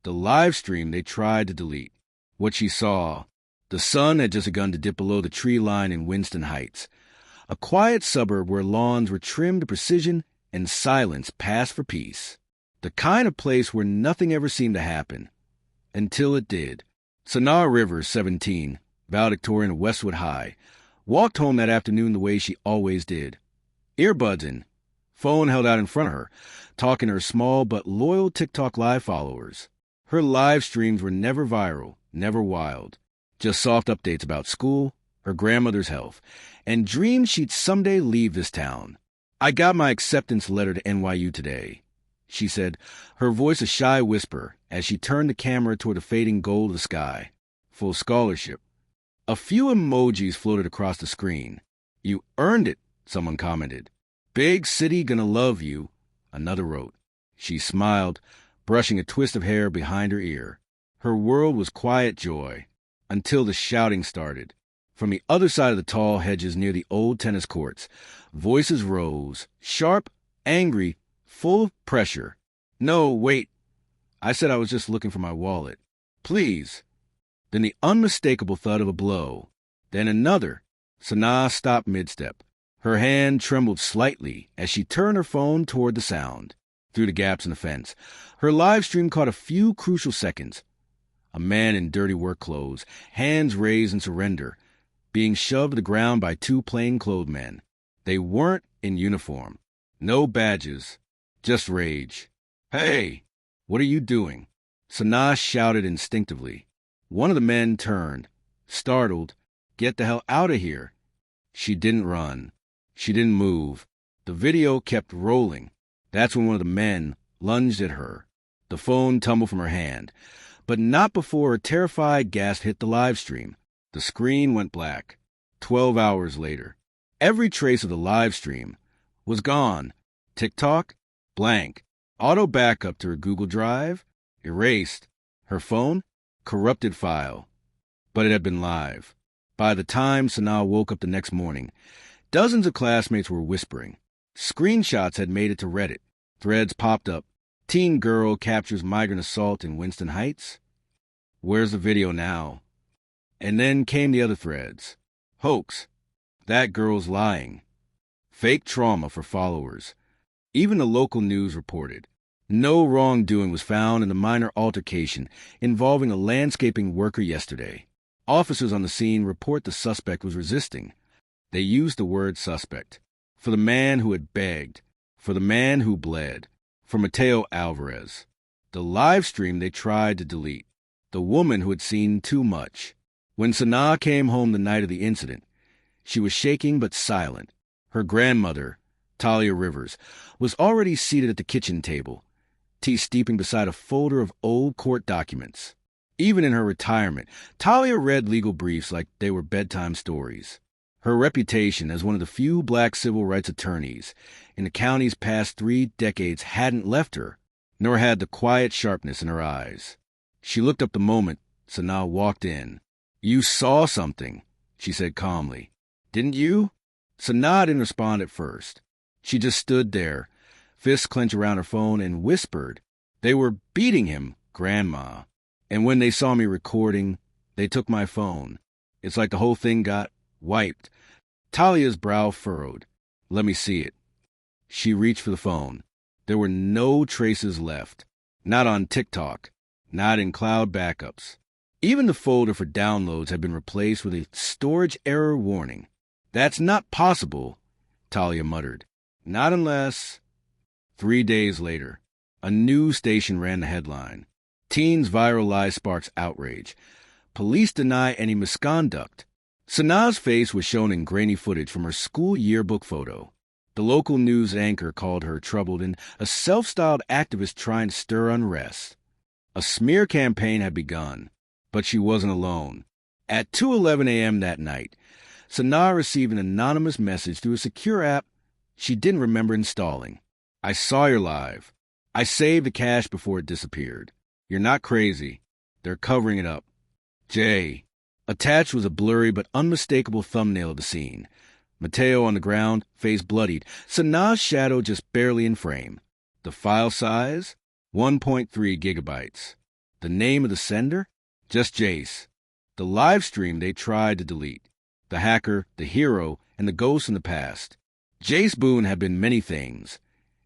the live stream they tried to delete. What she saw: the sun had just begun to dip below the tree line in Winston Heights, a quiet suburb where lawns were trimmed to precision and silence passed for peace. The kind of place where nothing ever seemed to happen. Until it did. Sanaa Rivers, 17, valedictorian of Westwood High, walked home that afternoon the way she always did. Earbuds in, phone held out in front of her, talking to her small but loyal TikTok live followers. Her live streams were never viral, never wild. Just soft updates about school, her grandmother's health, and dreams she'd someday leave this town. "I got my acceptance letter to NYU today," she said, her voice a shy whisper as she turned the camera toward the fading gold of the sky. Full scholarship. A few emojis floated across the screen. "You earned it," someone commented. "Big city gonna love you," another wrote. She smiled, brushing a twist of hair behind her ear. Her world was quiet joy, until the shouting started. From the other side of the tall hedges near the old tennis courts, voices rose, sharp, angry, full of pressure. "No, wait. I said I was just looking for my wallet. Please." Then the unmistakable thud of a blow. Then another. Sanaa stopped mid-step. Her hand trembled slightly as she turned her phone toward the sound. Through the gaps in the fence, her live stream caught a few crucial seconds. A man in dirty work clothes, hands raised in surrender, being shoved to the ground by two plainclothes men. They weren't in uniform. No badges. Just rage. "Hey! What are you doing?" Sanaa shouted instinctively. One of the men turned, startled. "Get the hell out of here." She didn't run. She didn't move. The video kept rolling. That's when one of the men lunged at her. The phone tumbled from her hand, but not before a terrified gasp hit the live stream. The screen went black. 12 hours later. Every trace of the live stream was gone. TikTok? Blank. Auto backup to her Google Drive? Erased. Her phone? Corrupted file. But it had been live. By the time Sanaa woke up the next morning, dozens of classmates were whispering. Screenshots had made it to Reddit. Threads popped up. Teen girl captures migrant assault in Winston Heights. Where's the video now? And then came the other threads. Hoax. That girl's lying. Fake trauma for followers. Even the local news reported. No wrongdoing was found in the minor altercation involving a landscaping worker yesterday. Officers on the scene report the suspect was resisting. They used the word suspect. For the man who had begged. For the man who bled. For Mateo Alvarez. The live stream they tried to delete. The woman who had seen too much. When Sanaa came home the night of the incident, she was shaking but silent. Her grandmother, Talia Rivers, was already seated at the kitchen table, tea steeping beside a folder of old court documents. Even in her retirement, Talia read legal briefs like they were bedtime stories. Her reputation as one of the few black civil rights attorneys in the county's past 3 decades hadn't left her, nor had the quiet sharpness in her eyes. She looked up the moment Sanaa walked in. "You saw something," she said calmly. "Didn't you?" Sanaa didn't respond at first. She just stood there, fists clenched around her phone, and whispered, "They were beating him, Grandma. And when they saw me recording, they took my phone. It's like the whole thing got wiped." Talia's brow furrowed. "Let me see it." She reached for the phone. There were no traces left. Not on TikTok. Not in cloud backups. Even the folder for downloads had been replaced with a storage error warning. "That's not possible," Talia muttered. "Not unless—" 3 days later, a news station ran the headline. Teens viral lie sparks outrage. Police deny any misconduct. Sanaa's face was shown in grainy footage from her school yearbook photo. The local news anchor called her troubled and a self-styled activist trying to stir unrest. A smear campaign had begun, but she wasn't alone. At 2:11 a.m. that night, Sanaa received an anonymous message through a secure app she didn't remember installing. "I saw your live. I saved the cache before it disappeared. You're not crazy. They're covering it up. Jay." Attached was a blurry but unmistakable thumbnail of the scene. Mateo on the ground, face bloodied, Sanaa's shadow just barely in frame. The file size? 1.3 gigabytes. The name of the sender? Just Jace. The live stream they tried to delete. The hacker, the hero, and the ghost in the past. Jace Boone had been many things.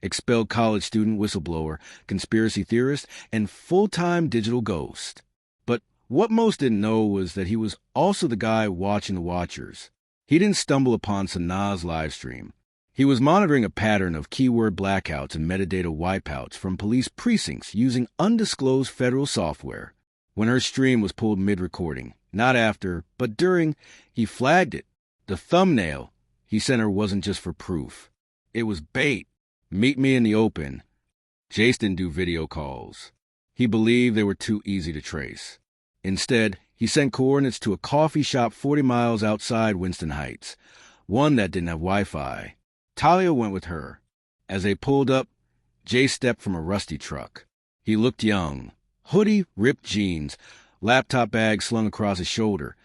Expelled college student whistleblower, conspiracy theorist, and full-time digital ghost. But what most didn't know was that he was also the guy watching the watchers. He didn't stumble upon Sanaa's live stream. He was monitoring a pattern of keyword blackouts and metadata wipeouts from police precincts using undisclosed federal software. When her stream was pulled mid-recording, not after, but during, he flagged it. The thumbnail he sent her wasn't just for proof. It was bait. Meet me in the open. Jace didn't do video calls. He believed they were too easy to trace. Instead, he sent coordinates to a coffee shop 40 miles outside Winston Heights, one that didn't have Wi-Fi. Talia went with her. As they pulled up, Jace stepped from a rusty truck. He looked young. Hoodie, ripped jeans, laptop bag slung across his shoulder,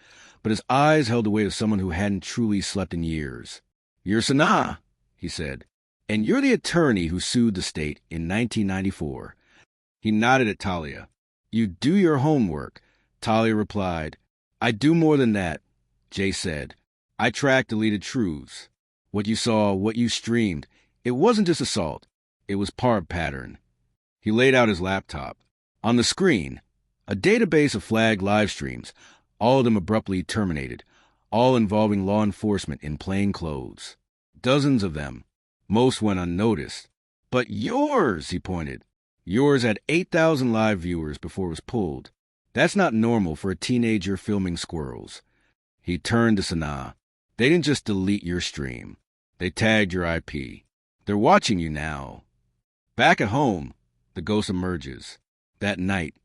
but his eyes held the weight of someone who hadn't truly slept in years. "You're Sanaa," he said, "and you're the attorney who sued the state in 1994. He nodded at Talia. "You do your homework," Talia replied. "I do more than that," Jay said. "I track deleted truths. What you saw, what you streamed, it wasn't just assault. It was part of pattern." He laid out his laptop. On the screen, a database of flagged live streams, all of them abruptly terminated, all involving law enforcement in plain clothes. Dozens of them. Most went unnoticed. "But yours," he pointed. "Yours had 8,000 live viewers before it was pulled. That's not normal for a teenager filming squirrels." He turned to Sanaa. "They didn't just delete your stream. They tagged your IP. They're watching you now." Back at home, the ghost emerges. That night,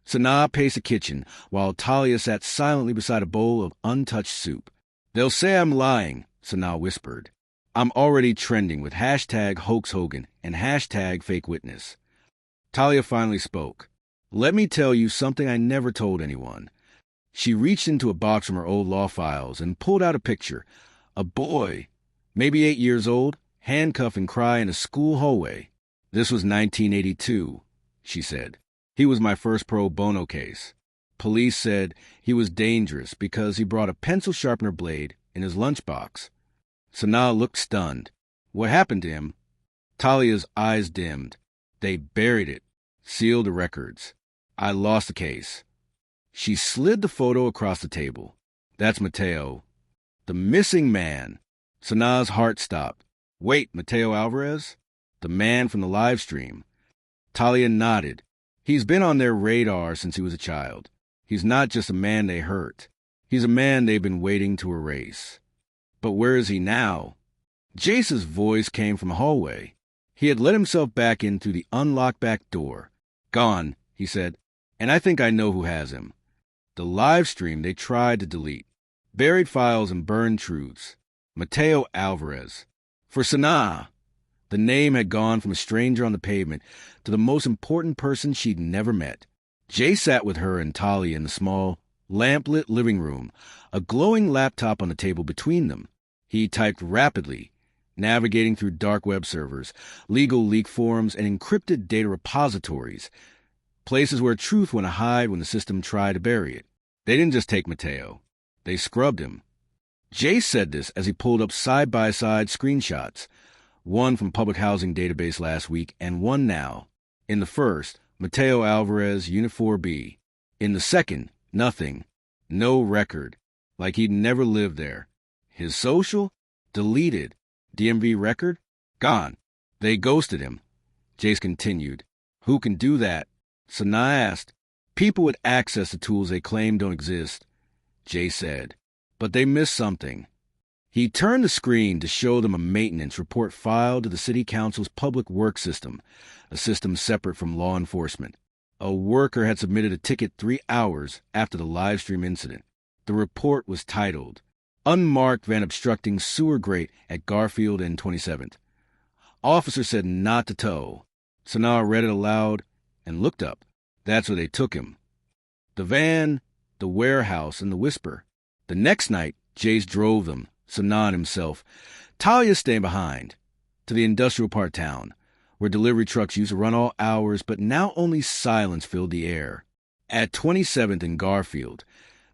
Sanaa paced the kitchen while Talia sat silently beside a bowl of untouched soup. "They'll say I'm lying," Sanaa whispered. "I'm already trending with hashtag hoax Hogan and hashtag fake witness." Talia finally spoke. "Let me tell you something I never told anyone." She reached into a box from her old law files and pulled out a picture. A boy, maybe 8 years old, handcuffed and cry in a school hallway. "This was 1982, she said. "He was my first pro bono case. Police said he was dangerous because he brought a pencil sharpener blade in his lunchbox." Sanaa looked stunned. "What happened to him?" Talia's eyes dimmed. "They buried it, sealed the records. I lost the case." She slid the photo across the table. "That's Mateo. The missing man." Sanaa's heart stopped. "Wait, Mateo Alvarez? The man from the live stream?" Talia nodded. "He's been on their radar since he was a child. He's not just a man they hurt. He's a man they've been waiting to erase." "But where is he now?" Jace's voice came from a hallway. He had let himself back in through the unlocked back door. "Gone," he said, "and I think I know who has him. The live stream they tried to delete. Buried files and burned truths. Mateo Alvarez." For Sanaa, the name had gone from a stranger on the pavement to the most important person she'd never met. Jay sat with her and Talia in the small, lamp-lit living room, a glowing laptop on the table between them. He typed rapidly, navigating through dark web servers, legal leak forums, and encrypted data repositories, places where truth went to hide when the system tried to bury it. They didn't just take Mateo. They scrubbed him. Jay said this as he pulled up side-by-side screenshots, one from Public Housing Database last week and one now. In the first, Mateo Alvarez, Unit 4B. In the second, nothing. No record. Like he'd never lived there. His social? Deleted. DMV record? Gone. They ghosted him. Jace continued. "Who can do that?" Sanaa asked. "People with access to tools they claim don't exist," Jay said. "But they missed something." He turned the screen to show them a maintenance report filed to the City Council's public works system, a system separate from law enforcement. A worker had submitted a ticket 3 hours after the live stream incident. The report was titled, "Unmarked Van Obstructing Sewer Grate at Garfield and 27th. Officer said not to tow." Sanaa read it aloud and looked up. That's where they took him. The van, the warehouse, and the whisper. The next night, Jace drove them, Sanaa and himself. Talia stayed behind, to the industrial part town, where delivery trucks used to run all hours, but now only silence filled the air. At 27th and Garfield,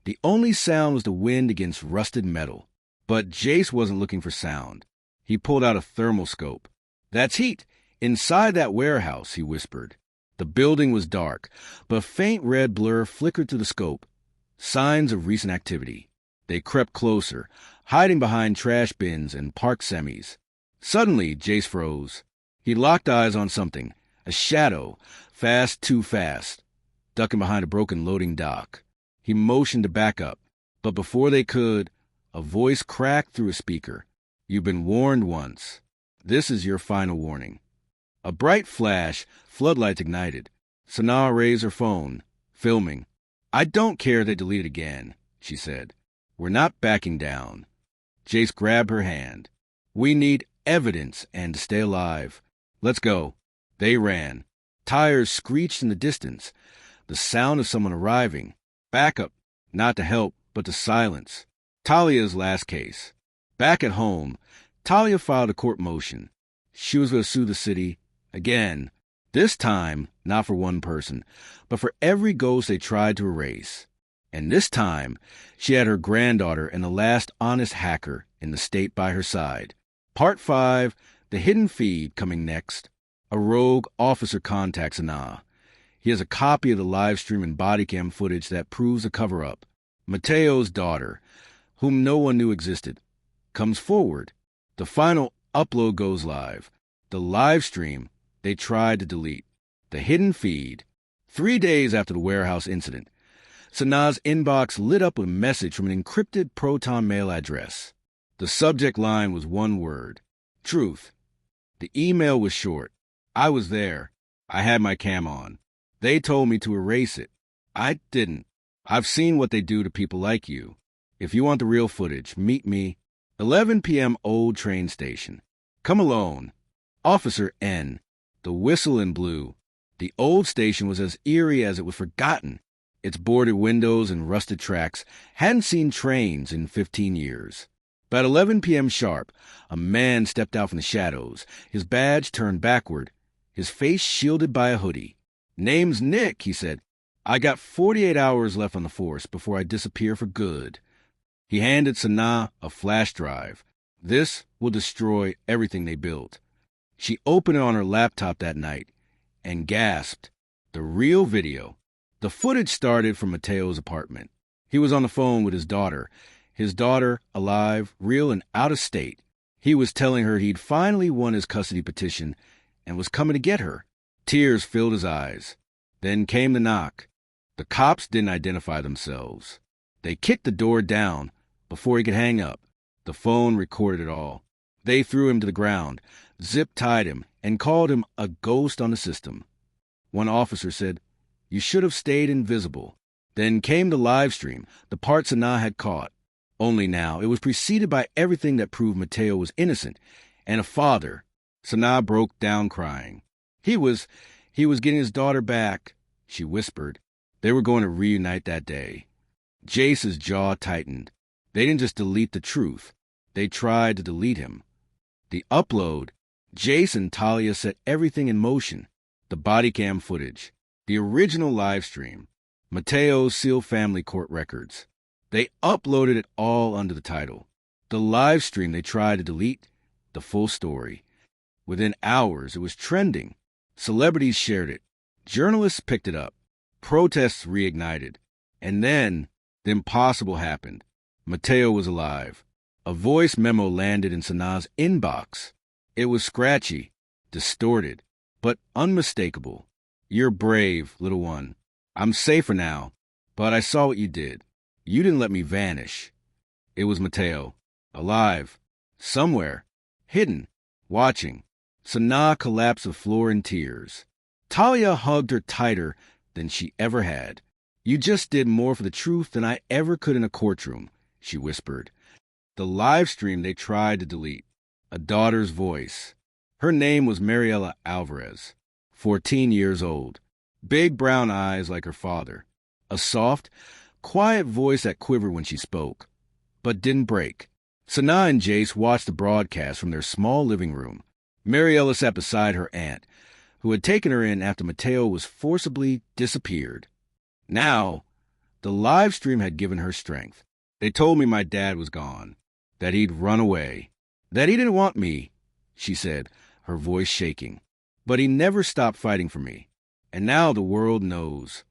the only sound was the wind against rusted metal. But Jace wasn't looking for sound. He pulled out a thermal scope. "That's heat. Inside that warehouse," he whispered. The building was dark, but a faint red blur flickered through the scope. Signs of recent activity. They crept closer, hiding behind trash bins and parked semis. Suddenly, Jace froze. He locked eyes on something, a shadow, fast, too fast, ducking behind a broken loading dock. He motioned to back up, but before they could, a voice cracked through a speaker. "You've been warned once. This is your final warning." A bright flash, floodlights ignited. Sanaa raised her phone, filming. "I don't care if they delete it again," she said. "We're not backing down." Jace grabbed her hand. "We need evidence and to stay alive. Let's go." They ran. Tires screeched in the distance. The sound of someone arriving. Backup, not to help, but to silence. Talia's last case. Back at home, Talia filed a court motion. She was going to sue the city again. This time, not for one person, but for every ghost they tried to erase. And this time, she had her granddaughter and the last honest hacker in the state by her side. Part 5, The Hidden Feed, coming next. A rogue officer contacts Sanaa. He has a copy of the live stream and body cam footage that proves a cover-up. Mateo's daughter, whom no one knew existed, comes forward. The final upload goes live. The live stream they tried to delete. The hidden feed. 3 days after the warehouse incident, Sanaa's inbox lit up with a message from an encrypted Proton mail address. The subject line was one word: truth. The email was short. "I was there. I had my cam on. They told me to erase it. I didn't. I've seen what they do to people like you. If you want the real footage, meet me 11 p.m. Old Train Station. Come alone. Officer N." The whistle in blue. The old station was as eerie as it was forgotten. Its boarded windows and rusted tracks hadn't seen trains in 15 years. But at 11 p.m. sharp, a man stepped out from the shadows, his badge turned backward, his face shielded by a hoodie. "Name's Nick," he said. "I got 48 hours left on the force before I disappear for good." He handed Sanaa a flash drive. "This will destroy everything they built." She opened it on her laptop that night and gasped. The real video. The footage started from Mateo's apartment. He was on the phone with his daughter alive, real, and out of state. He was telling her he'd finally won his custody petition and was coming to get her. Tears filled his eyes. Then came the knock. The cops didn't identify themselves. They kicked the door down before he could hang up. The phone recorded it all. They threw him to the ground, zip-tied him, and called him a ghost on the system. One officer said, "You should have stayed invisible." Then came the live stream, the part Sanaa had caught. Only now it was preceded by everything that proved Mateo was innocent, and a father. Sanaa broke down crying. He was getting his daughter back, she whispered. They were going to reunite that day. Jace's jaw tightened. They didn't just delete the truth. They tried to delete him. The upload. Jace and Talia set everything in motion. The body cam footage. The original live stream. Mateo's sealed family court records. They uploaded it all under the title. The live stream they tried to delete. The full story. Within hours, it was trending. Celebrities shared it. Journalists picked it up. Protests reignited. And then, the impossible happened. Mateo was alive. A voice memo landed in Sanaa's inbox. It was scratchy, distorted, but unmistakable. "You're brave, little one. I'm safer now, but I saw what you did. You didn't let me vanish." It was Mateo, alive, somewhere, hidden, watching. Sanaa collapsed to the floor in tears. Talia hugged her tighter than she ever had. "You just did more for the truth than I ever could in a courtroom," she whispered. The live stream they tried to delete. A daughter's voice. Her name was Mariela Alvarez, 14 years old. Big brown eyes like her father. A soft, quiet voice that quivered when she spoke, but didn't break. Sanaa and Jace watched the broadcast from their small living room. Mariela sat beside her aunt, who had taken her in after Mateo was forcibly disappeared. Now, the live stream had given her strength. They told me my dad was gone, that he'd run away, that he didn't want me, she said, her voice shaking. But he never stopped fighting for me. And now the world knows.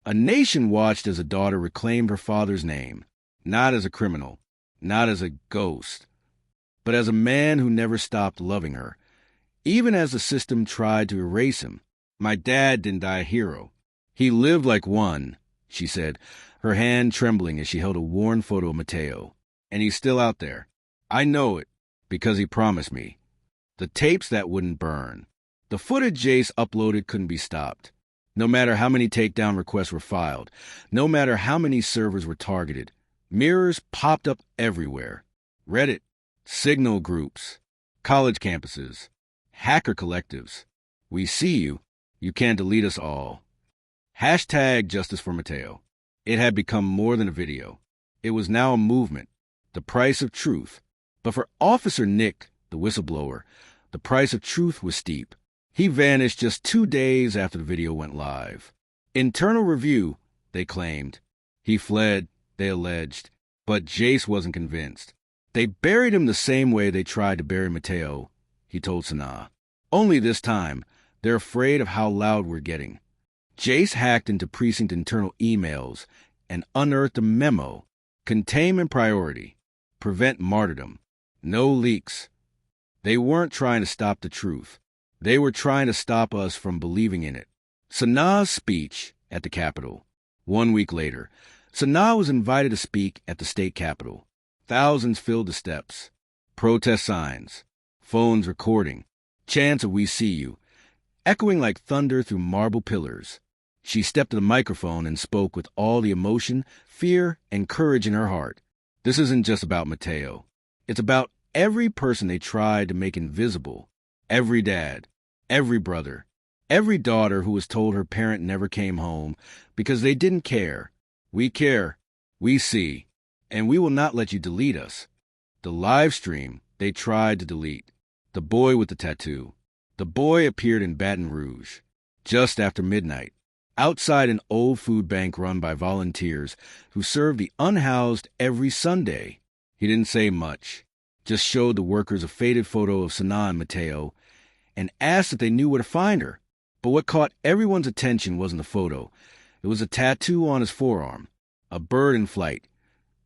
A nation watched as a daughter reclaimed her father's name, not as a criminal, not as a ghost, but as a man who never stopped loving her, even as the system tried to erase him. My dad didn't die a hero. He lived like one, she said, her hand trembling as she held a worn photo of Mateo. And he's still out there. I know it, because he promised me. The tapes that wouldn't burn. The footage Jace uploaded couldn't be stopped. No matter how many takedown requests were filed, no matter how many servers were targeted, mirrors popped up everywhere. Reddit, Signal groups, college campuses, hacker collectives. We see you. You can't delete us all. Hashtag Justice for Mateo. It had become more than a video. It was now a movement, the price of truth. But for Officer Nick, the whistleblower, the price of truth was steep. He vanished just 2 days after the video went live. Internal review, they claimed. He fled, they alleged, but Jace wasn't convinced. They buried him the same way they tried to bury Mateo, he told Sanaa. Only this time, they're afraid of how loud we're getting. Jace hacked into precinct internal emails and unearthed a memo. Containment priority. Prevent martyrdom. No leaks. They weren't trying to stop the truth. They were trying to stop us from believing in it. Sanaa's speech at the Capitol. 1 week later, Sanaa was invited to speak at the state capitol. Thousands filled the steps. Protest signs. Phones recording. Chants of "We see you," echoing like thunder through marble pillars. She stepped to the microphone and spoke with all the emotion, fear, and courage in her heart. This isn't just about Mateo. It's about every person they tried to make invisible. Every dad, every brother, every daughter who was told her parent never came home because they didn't care. We care. We see. And we will not let you delete us. The live stream they tried to delete. The boy with the tattoo. The boy appeared in Baton Rouge, just after midnight, outside an old food bank run by volunteers who served the unhoused every Sunday. He didn't say much, just showed the workers a faded photo of Sanaa and Mateo and asked if they knew where to find her. But what caught everyone's attention wasn't the photo. It was a tattoo on his forearm, a bird in flight,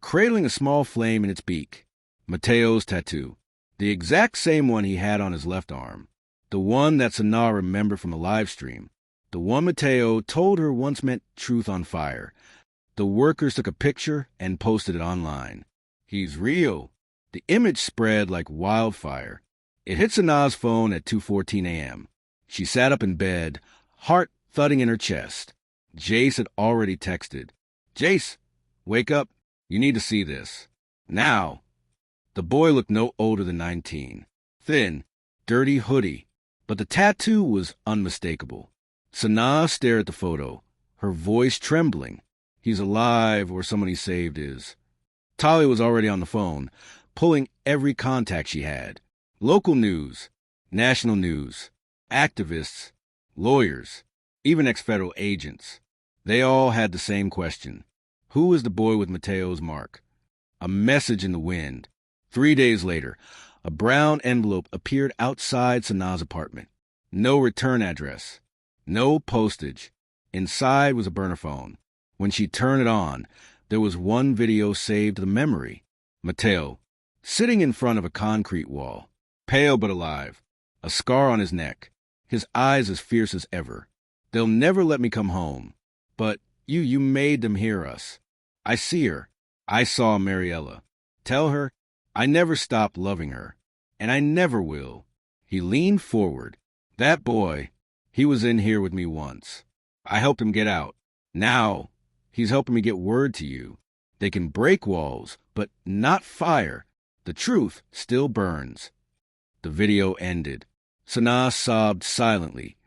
cradling a small flame in its beak. Mateo's tattoo, the exact same one he had on his left arm, the one that Sanaa remembered from the live stream, the one Mateo told her once meant truth on fire. The workers took a picture and posted it online. He's real. The image spread like wildfire. It hit Sanaa's phone at 2:14 a.m. She sat up in bed, heart thudding in her chest. Jace had already texted. "Jace, wake up. You need to see this. Now." The boy looked no older than 19. Thin, dirty hoodie. But the tattoo was unmistakable. Sanaa stared at the photo, her voice trembling. He's alive, or someone he saved is. Talia was already on the phone, pulling every contact she had. Local news, national news, activists, lawyers, even ex-federal agents. They all had the same question. Who is the boy with Mateo's mark? A message in the wind. 3 days later, a brown envelope appeared outside Sanaa's apartment. No return address. No postage. Inside was a burner phone. When she turned it on, there was one video saved to the memory. Mateo, sitting in front of a concrete wall, pale but alive, a scar on his neck, his eyes as fierce as ever. "They'll never let me come home. But you made them hear us. I see her. I saw Mariella. Tell her I never stopped loving her, and I never will." He leaned forward. "That boy, he was in here with me once. I helped him get out. Now, he's helping me get word to you. They can break walls, but not fire. The truth still burns." The video ended. Sanaa sobbed silently,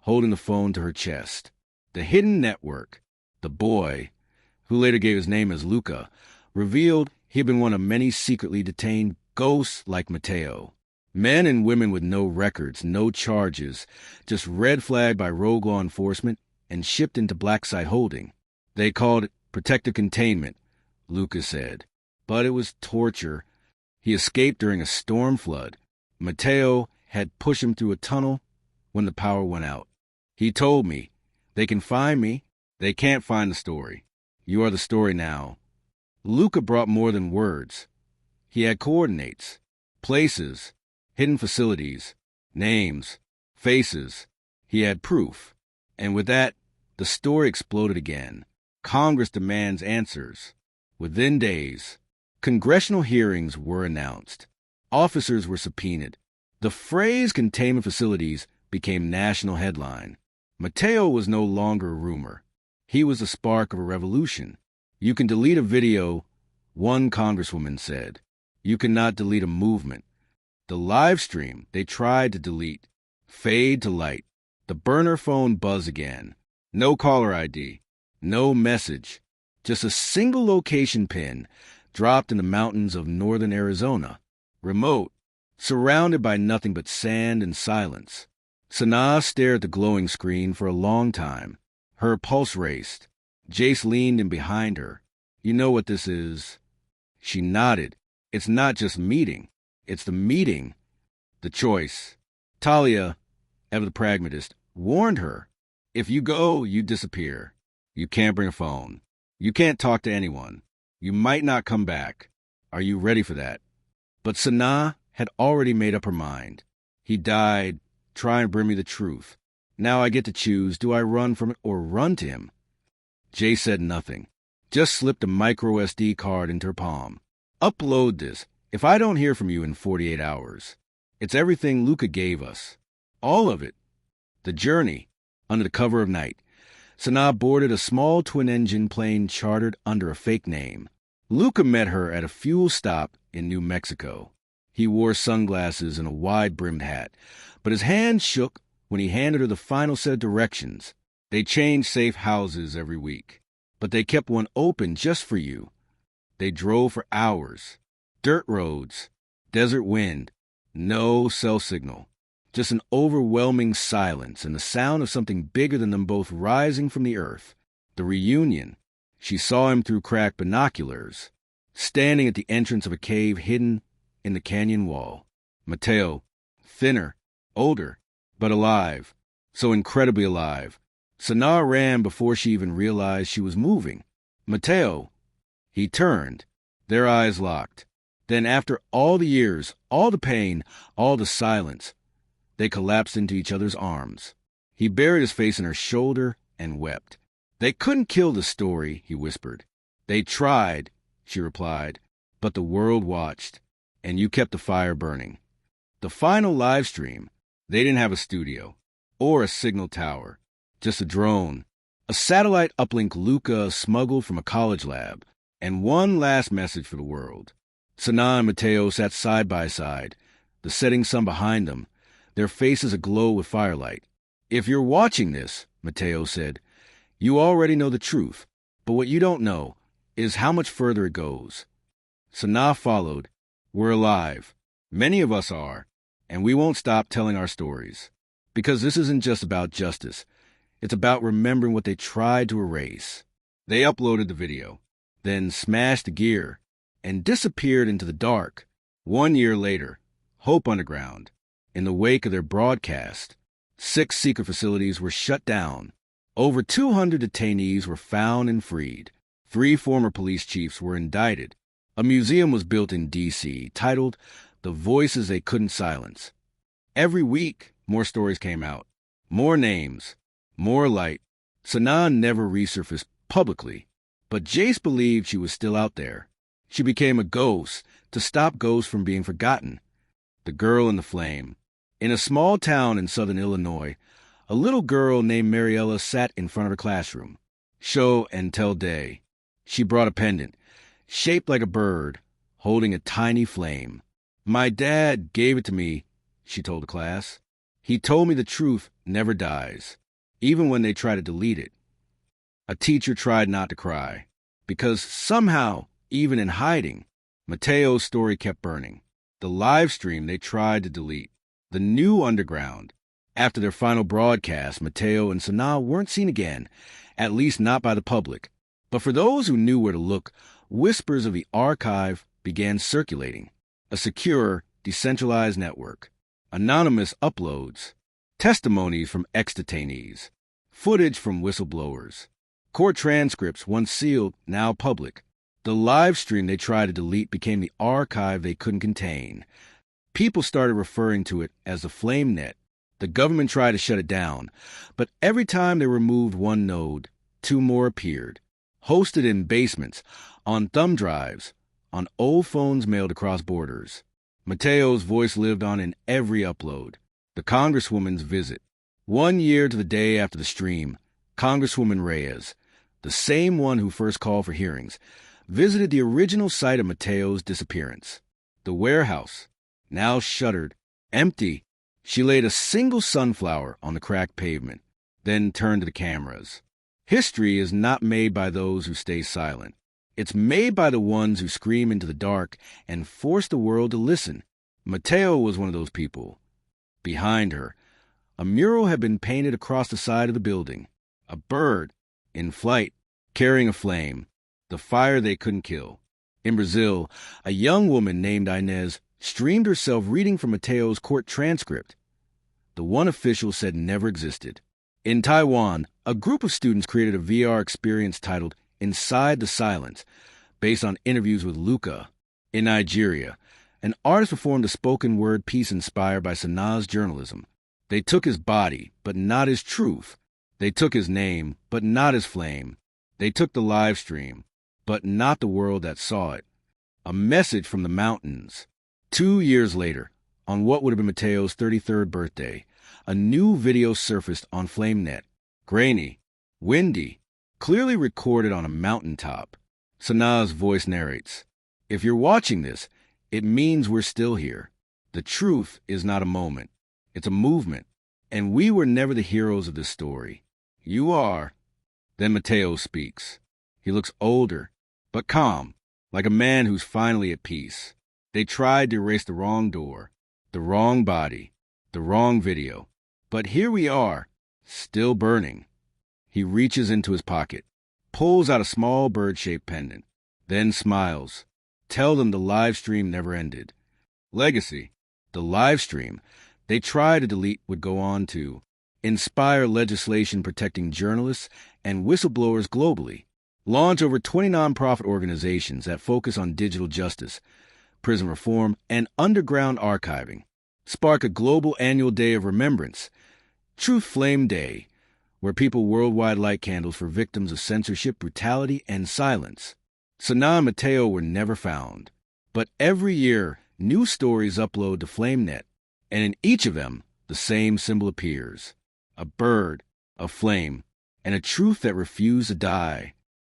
holding the phone to her chest. The hidden network, the boy, who later gave his name as Luca, revealed he had been one of many secretly detained ghosts like Mateo. Men and women with no records, no charges, just red flagged by rogue law enforcement and shipped into black site holding. They called it protective containment, Lucas said. But it was torture. He escaped during a storm flood. Mateo had pushed him through a tunnel when the power went out. He told me, "They can find me. They can't find the story. You are the story now." Luca brought more than words. He had coordinates, places, hidden facilities, names, faces. He had proof. And with that, the story exploded again. Congress demands answers. Within days, congressional hearings were announced. Officers were subpoenaed. The phrase containment facilities became national headline. Mateo was no longer a rumor. He was the spark of a revolution. You can delete a video, one congresswoman said. You cannot delete a movement. The live stream they tried to delete. Fade to light. The burner phone buzz again. No caller ID. No message. Just a single location pin dropped in the mountains of northern Arizona. Remote. Surrounded by nothing but sand and silence. Sanaa stared at the glowing screen for a long time. Her pulse raced. Jace leaned in behind her. "You know what this is?" She nodded. "It's not just meeting. It's the meeting. The choice." Talia, ever the pragmatist, warned her. "If you go, you disappear. You can't bring a phone. You can't talk to anyone. You might not come back. Are you ready for that?" But Sanaa had already made up her mind. He died. Try and bring me the truth. Now I get to choose, do I run from it or run to him? Jay said nothing. Just slipped a micro SD card into her palm. "Upload this. If I don't hear from you in 48 hours. It's everything Luca gave us. All of it. The journey. Under the cover of night. Sanaa boarded a small twin-engine plane chartered under a fake name. Luca met her at a fuel stop in New Mexico. He wore sunglasses and a wide-brimmed hat, but his hand shook when he handed her the final set of directions. They changed safe houses every week, but they kept one open just for you. They drove for hours. Dirt roads, desert wind, no cell signal. Just an overwhelming silence and the sound of something bigger than them both rising from the earth. The reunion. She saw him through cracked binoculars, standing at the entrance of a cave hidden in the canyon wall. Mateo, thinner, older, but alive. So incredibly alive. Sanaa ran before she even realized she was moving. Mateo. He turned. Their eyes locked. Then after all the years, all the pain, all the silence, they collapsed into each other's arms. He buried his face in her shoulder and wept. "They couldn't kill the story," he whispered. "They tried," she replied, "but the world watched, and you kept the fire burning." The final live stream, they didn't have a studio or a signal tower, just a drone, a satellite uplink Luca smuggled from a college lab, and one last message for the world. Sanaa and Mateo sat side by side, the setting sun behind them, their faces aglow with firelight. "If you're watching this," Mateo said, "you already know the truth, but what you don't know is how much further it goes." Sanaa followed. "We're alive. Many of us are, and we won't stop telling our stories. Because this isn't just about justice. It's about remembering what they tried to erase." They uploaded the video, then smashed the gear, and disappeared into the dark. 1 year later, Hope Underground. In the wake of their broadcast, 6 secret facilities were shut down. Over 200 detainees were found and freed. 3 former police chiefs were indicted. A museum was built in D.C. titled The Voices They Couldn't Silence. Every week, more stories came out. More names. More light. Sanaa never resurfaced publicly, but Jace believed she was still out there. She became a ghost to stop ghosts from being forgotten. The girl in the flame. In a small town in southern Illinois, a little girl named Mariella sat in front of her classroom. Show and tell day. She brought a pendant, shaped like a bird, holding a tiny flame. "My dad gave it to me," she told the class. "He told me the truth never dies, even when they try to delete it." A teacher tried not to cry, because somehow, even in hiding, Mateo's story kept burning. The live stream they tried to delete. The new underground. After their final broadcast, Mateo and Sanaa weren't seen again, at least not by the public. But for those who knew where to look, whispers of the archive began circulating. A secure, decentralized network. Anonymous uploads. Testimonies from ex-detainees. Footage from whistleblowers. Court transcripts, once sealed, now public. The live stream they tried to delete became the archive they couldn't contain. People started referring to it as the flame net. The government tried to shut it down, but every time they removed one node, two more appeared. Hosted in basements, on thumb drives, on old phones mailed across borders. Mateo's voice lived on in every upload. The Congresswoman's visit. 1 year to the day after the stream, Congresswoman Reyes, the same one who first called for hearings, visited the original site of Mateo's disappearance. The warehouse, now shuttered, empty. She laid a single sunflower on the cracked pavement, then turned to the cameras. History is not made by those who stay silent. It's made by the ones who scream into the dark and force the world to listen. Mateo was one of those people. Behind her, a mural had been painted across the side of the building. A bird, in flight, carrying a flame, the fire they couldn't kill. In Brazil, a young woman named Inez streamed herself reading from Mateo's court transcript, the one official said never existed. In Taiwan, a group of students created a VR experience titled Inside the Silence, based on interviews with Luca. In Nigeria, an artist performed a spoken word piece inspired by Sanaa's journalism. They took his body, but not his truth. They took his name, but not his flame. They took the live stream, but not the world that saw it. A message from the mountains. 2 years later, on what would have been Mateo's 33rd birthday, a new video surfaced on FlameNet. Grainy, windy, clearly recorded on a mountaintop. Sanaa's voice narrates, "If you're watching this, it means we're still here. The truth is not a moment. It's a movement. And we were never the heroes of this story. You are." Then Mateo speaks. He looks older, but calm, like a man who's finally at peace. They tried to erase the wrong door, the wrong body, the wrong video. But here we are, still burning. He reaches into his pocket, pulls out a small bird-shaped pendant, then smiles. Tell them the live stream never ended. Legacy, the live stream they tried to delete, would go on to inspire legislation protecting journalists and whistleblowers globally, launch over 20 nonprofit organizations that focus on digital justice, prison reform, and underground archiving, spark a global annual day of remembrance, Truth Flame Day, where people worldwide light candles for victims of censorship, brutality, and silence. Sanaa and Mateo were never found, but every year new stories upload to FlameNet, and in each of them the same symbol appears: a bird, a flame, and a truth that refused to die.